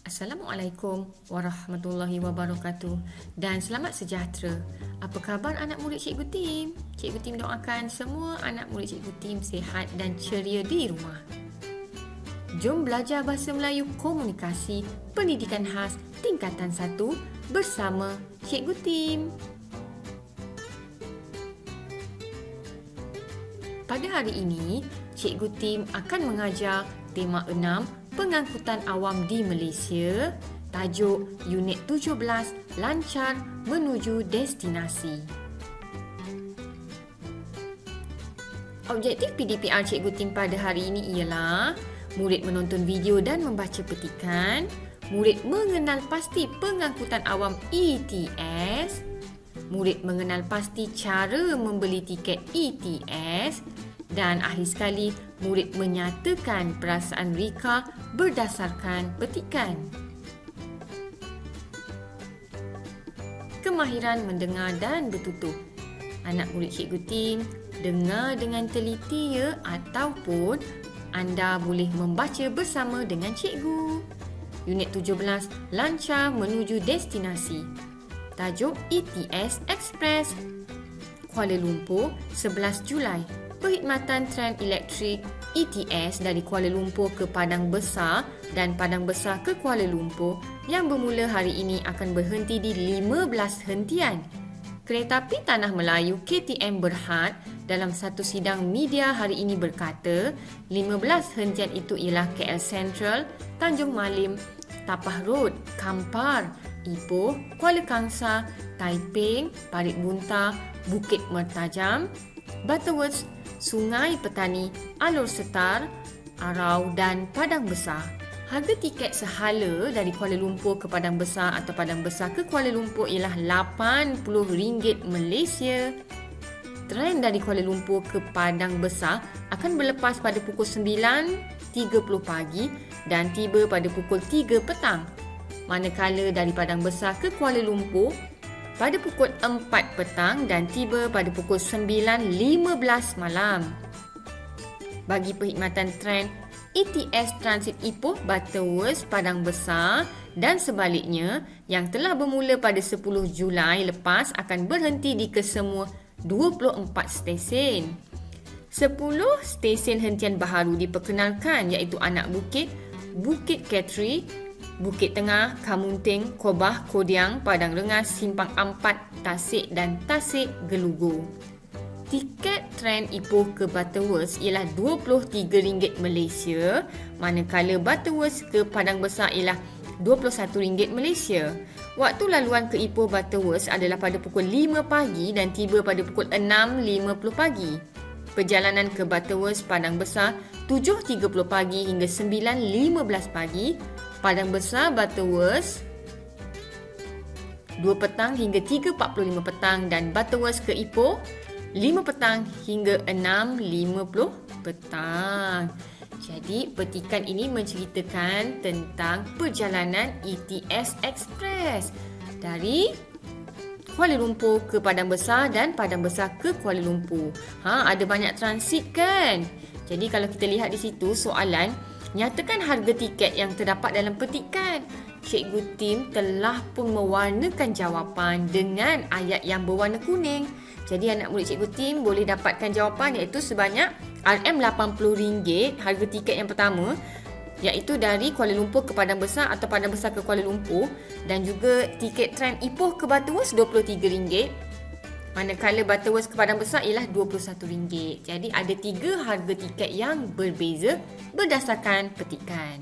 Assalamualaikum warahmatullahi wabarakatuh dan selamat sejahtera. Apa khabar anak murid Cikgu Tim? Cikgu Tim doakan semua anak murid Cikgu Tim sihat dan ceria di rumah. Jom belajar Bahasa Melayu Komunikasi Pendidikan Khas Tingkatan 1 bersama Cikgu Tim. Pada hari ini, Cikgu Tim akan mengajar tema 6 Pengangkutan awam di Malaysia, tajuk Unit 17 Lancar Menuju Destinasi. Objektif PDPR Cikgu Tim pada hari ini ialah murid menonton video dan membaca petikan, murid mengenal pasti pengangkutan awam ETS, murid mengenal pasti cara membeli tiket ETS, dan akhir sekali, murid menyatakan perasaan Rika berdasarkan petikan. Kemahiran mendengar dan bertutur. Anak murid Cikgu Tim, dengar dengan teliti ya, ataupun anda boleh membaca bersama dengan cikgu. Unit 17, Lancar Menuju Destinasi. Tajuk ETS Express. Kuala Lumpur, 11 Julai. Perkhidmatan tren elektrik ETS dari Kuala Lumpur ke Padang Besar dan Padang Besar ke Kuala Lumpur yang bermula hari ini akan berhenti di 15 hentian. Keretapi Tanah Melayu KTM Berhad dalam satu sidang media hari ini berkata 15 hentian itu ialah KL Central, Tanjung Malim, Tapah Road, Kampar, Ipoh, Kuala Kangsar, Taiping, Parit Bunta, Bukit Mertajam, Butterworth, Sungai Petani, Alor Setar, Arau dan Padang Besar. Harga tiket sehala dari Kuala Lumpur ke Padang Besar atau Padang Besar ke Kuala Lumpur ialah RM80 Malaysia. Tren dari Kuala Lumpur ke Padang Besar akan berlepas pada pukul 9.30 pagi dan tiba pada pukul 3 petang. Manakala dari Padang Besar ke Kuala Lumpur pada pukul 4 petang dan tiba pada pukul 9.15 malam. Bagi perkhidmatan tren ETS Transit Ipoh, Butterworth, Padang Besar dan sebaliknya yang telah bermula pada 10 Julai lepas akan berhenti di kesemua 24 stesen. 10 stesen hentian baharu diperkenalkan iaitu Anak Bukit, Bukit Ketri, Bukit Tengah, Kamunting, Kobah, Kodiang, Padang Rengas, Simpang Ampat, Tasik dan Tasik Gelugur. Tiket tren Ipoh ke Butterworth ialah RM23 Malaysia, manakala Butterworth ke Padang Besar ialah RM21 Malaysia. Waktu laluan ke Ipoh Butterworth adalah pada pukul 5 pagi dan tiba pada pukul 6.50 pagi. Perjalanan ke Butterworth Padang Besar 7.30 pagi hingga 9.15 pagi. Padang Besar Butterworth 2 petang hingga 3.45 petang dan Butterworth ke Ipoh 5 petang hingga 6.50 petang. Jadi petikan ini menceritakan tentang perjalanan ETS Express dari Kuala Lumpur ke Padang Besar dan Padang Besar ke Kuala Lumpur. Ada banyak transit kan? Jadi kalau kita lihat di situ soalan, nyatakan harga tiket yang terdapat dalam petikan. Cikgu Tim telah pun mewarnakan jawapan dengan ayat yang berwarna kuning. Jadi anak murid Cikgu Tim boleh dapatkan jawapan iaitu sebanyak RM80 harga tiket yang pertama, iaitu dari Kuala Lumpur ke Padang Besar atau Padang Besar ke Kuala Lumpur, dan juga tiket tren Ipoh ke Butterworth RM23. Manakala Butterworth ke Padang Besar ialah RM21. Jadi ada 3 harga tiket yang berbeza berdasarkan petikan.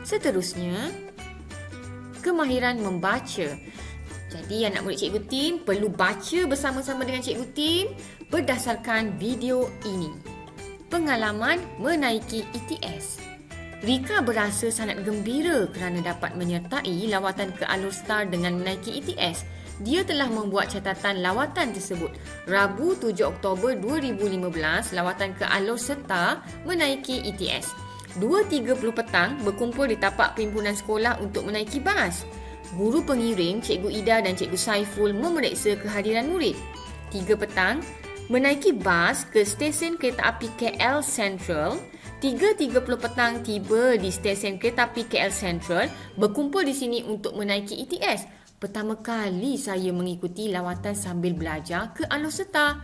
Seterusnya, kemahiran membaca. Jadi anak murid Cikgu Tim perlu baca bersama-sama dengan Cikgu Tim berdasarkan video ini. Pengalaman menaiki ETS. Rika berasa sangat gembira kerana dapat menyertai lawatan ke Alor Setar dengan menaiki ETS. Dia telah membuat catatan lawatan tersebut. Rabu 7 Oktober 2015, lawatan ke Alor Setar menaiki ETS. 2.30 petang berkumpul di tapak perhimpunan sekolah untuk menaiki bas. Guru pengiring Cikgu Ida dan Cikgu Saiful memeriksa kehadiran murid. 3 petang, menaiki bas ke stesen kereta api KL Central 3.30 petang tiba di stesen kereta api KL Central, berkumpul di sini untuk menaiki ETS. Pertama kali saya mengikuti lawatan sambil belajar ke Alor-Setar.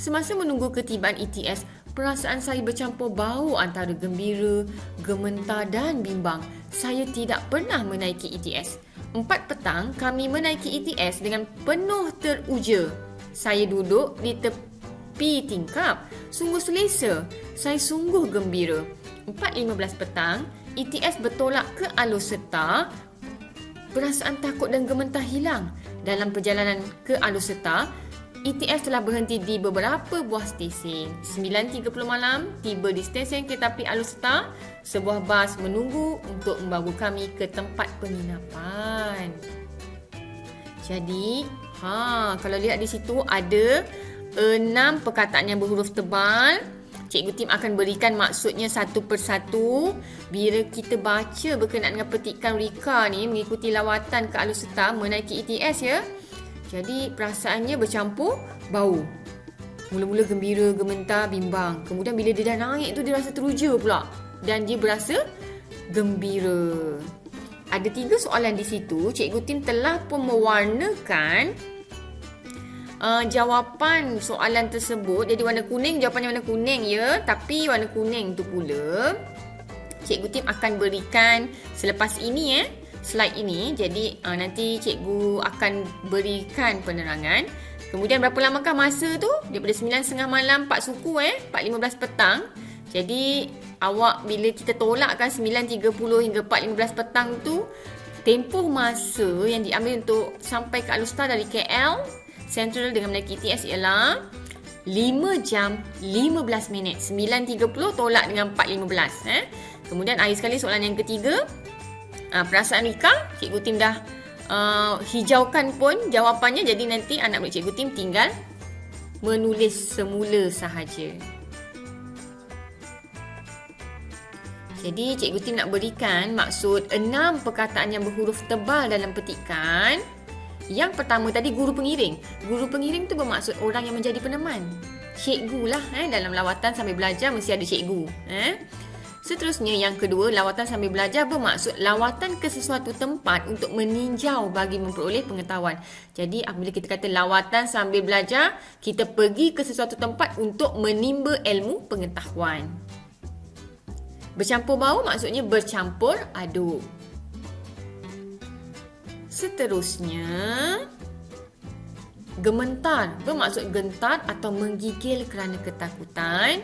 Semasa menunggu ketibaan ETS, perasaan saya bercampur bau antara gembira, gementar dan bimbang. Saya tidak pernah menaiki ETS. 4 petang kami menaiki ETS dengan penuh teruja. Saya duduk di tepi tingkap. Sungguh selesa. Saya sungguh gembira. 4.15 petang, ETS bertolak ke Alor-Setar. Perasaan takut dan gementar hilang. Dalam perjalanan ke Alor-Setar, ETS telah berhenti di beberapa buah stesen. 9.30 malam, tiba di stesen kereta api Alor-Setar. Sebuah bas menunggu untuk membawa kami ke tempat penginapan. Jadi, kalau lihat di situ ada 6 perkataan yang berhuruf tebal. Cikgu Tim akan berikan maksudnya satu persatu. Bila kita baca berkenaan dengan petikan Rika ni mengikuti lawatan ke Alor-Setar menaiki ETS ya. Jadi perasaannya bercampur bau. Mula-mula gembira, gementar, bimbang. Kemudian bila dia dah naik tu dia rasa teruja pula. Dan dia berasa gembira. Ada 3 soalan di situ. Cikgu Tim telah pun mewarnakan jawapan soalan tersebut. Jadi warna kuning, jawapannya warna kuning ya. Tapi warna kuning tu pula Cikgu Tim akan berikan selepas ini slide ini. Jadi nanti cikgu akan berikan penerangan. Kemudian berapa lamakah masa tu? Daripada 9.30 malam 4 suku 4.15 petang. Jadi awak bila kita tolakkan 9.30 hingga 4.15 petang tu, tempoh masa yang diambil untuk sampai ke Alor-Setar dari KL Central dengan menaiki ETS ialah 5 jam 15 minit. 9.30 tolak dengan 4.15. Kemudian akhir sekali soalan yang ketiga. Perasaan Rika, Cikgu Tim dah hijaukan pun jawapannya. Jadi nanti anak murid Cikgu Tim tinggal menulis semula sahaja. Jadi Cikgu Tim nak berikan maksud 6 perkataan yang berhuruf tebal dalam petikan. Yang pertama tadi guru pengiring. Guru pengiring tu bermaksud orang yang menjadi peneman. Cikgu lah dalam lawatan sambil belajar mesti ada cikgu. Seterusnya yang kedua, lawatan sambil belajar bermaksud lawatan ke sesuatu tempat untuk meninjau bagi memperoleh pengetahuan. Jadi apabila kita kata lawatan sambil belajar, kita pergi ke sesuatu tempat untuk menimba ilmu pengetahuan. Bercampur bau maksudnya bercampur aduk. Seterusnya, gementar bermaksud gentar atau menggigil kerana ketakutan.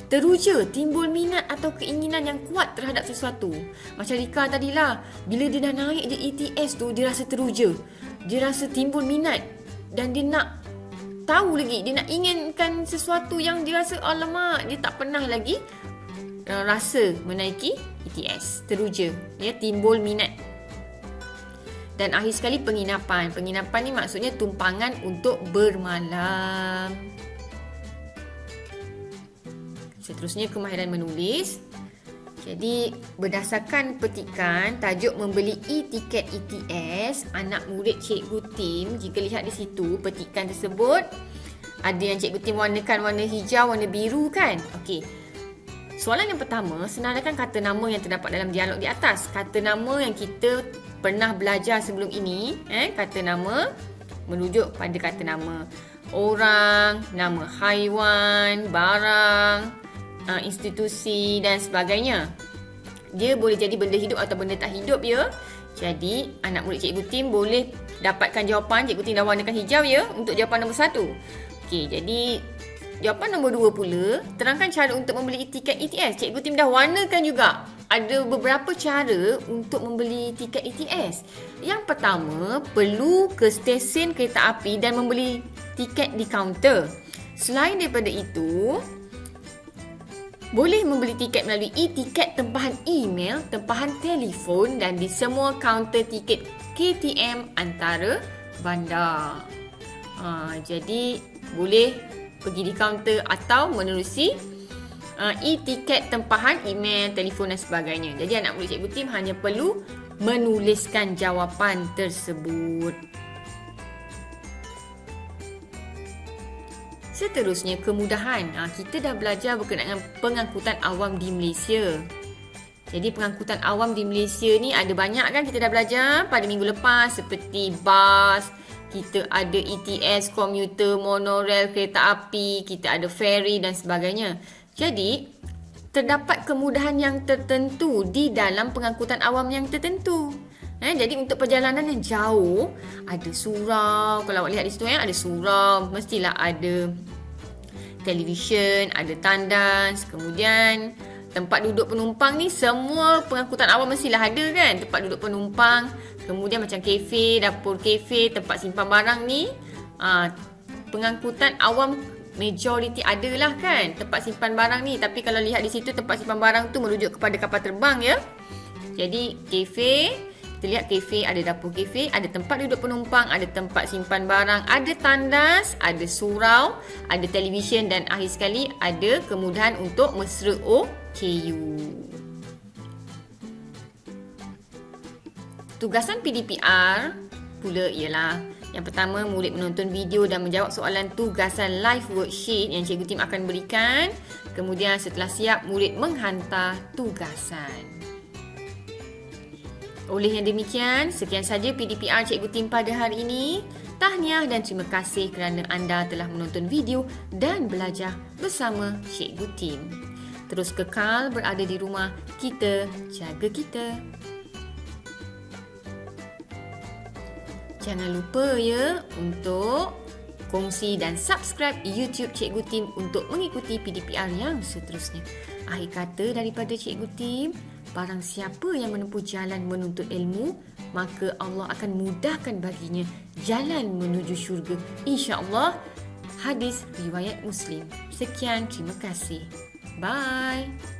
Teruja, timbul minat atau keinginan yang kuat terhadap sesuatu. Macam Rika tadilah, bila dia dah naik je ETS tu, dia rasa teruja. Dia rasa timbul minat dan dia nak tahu lagi, dia nak inginkan sesuatu yang dia rasa alamak, dia tak pernah lagi rasa menaiki ETS. Teruja, dia timbul minat. Dan akhir sekali penginapan. Penginapan ni maksudnya tumpangan untuk bermalam. Seterusnya kemahiran menulis. Jadi berdasarkan petikan tajuk membeli e-tiket ETS, anak murid Cikgu Tim, jika lihat di situ petikan tersebut, ada yang Cikgu Tim warnakan warna hijau, warna biru kan? Okey. Soalan yang pertama, senaraikan kata nama yang terdapat dalam dialog di atas. Kata nama yang kita pernah belajar sebelum ini, kata nama merujuk pada kata nama orang, nama haiwan, barang, institusi dan sebagainya. Dia boleh jadi benda hidup atau benda tak hidup ya. Jadi anak murid Cikgu Tim boleh dapatkan jawapan. Cikgu Tim dah warnakan hijau ya untuk jawapan nombor 1. Okey, jadi jawapan nombor 2 pula, terangkan cara untuk membeli tiket ETS. Cikgu Tim dah warnakan juga. Ada beberapa cara untuk membeli tiket ETS. Yang pertama, perlu ke stesen kereta api dan membeli tiket di kaunter. Selain daripada itu, boleh membeli tiket melalui e-tiket, tempahan email, tempahan telefon dan di semua kaunter tiket KTM antara bandar. Jadi, boleh pergi di kaunter atau menerusi e-tiket, tempahan email, telefon dan sebagainya. Jadi anak murid Cikgu Tim hanya perlu menuliskan jawapan tersebut. Seterusnya, kemudahan. Kita dah belajar berkenaan dengan pengangkutan awam di Malaysia. Jadi pengangkutan awam di Malaysia ni ada banyak kan, kita dah belajar pada minggu lepas, seperti bas, kita ada ETS, komuter, monorail, kereta api, kita ada ferry dan sebagainya. Jadi, terdapat kemudahan yang tertentu di dalam pengangkutan awam yang tertentu. Jadi untuk perjalanan yang jauh, ada surau. Kalau awak lihat di situ ada surau, mestilah ada televisyen, ada tandas, kemudian tempat duduk penumpang ni semua pengangkutan awam mestilah ada kan. Tempat duduk penumpang, kemudian macam kafe, dapur kafe, tempat simpan barang ni. Pengangkutan awam majoriti adalah kan tempat simpan barang ni. Tapi kalau lihat di situ tempat simpan barang tu merujuk kepada kapal terbang ya. Jadi kafe, kita lihat kafe, ada dapur kafe, ada tempat duduk penumpang, ada tempat simpan barang, ada tandas, ada surau, ada televisyen dan akhir sekali ada kemudahan untuk mesra OKU. Tugasan PDPR pula ialah yang pertama, murid menonton video dan menjawab soalan tugasan live worksheet yang Cikgu Tim akan berikan. Kemudian setelah siap, murid menghantar tugasan. Oleh yang demikian, sekian saja PDPR Cikgu Tim pada hari ini. Tahniah dan terima kasih kerana anda telah menonton video dan belajar bersama Cikgu Tim. Terus kekal berada di rumah, kita jaga kita. Jangan lupa ya untuk kongsi dan subscribe YouTube Cikgu Tim untuk mengikuti PDPR yang seterusnya. Akhir kata daripada Cikgu Tim, barang siapa yang menempuh jalan menuntut ilmu, maka Allah akan mudahkan baginya jalan menuju syurga. InsyaAllah. Hadis riwayat Muslim. Sekian, terima kasih. Bye.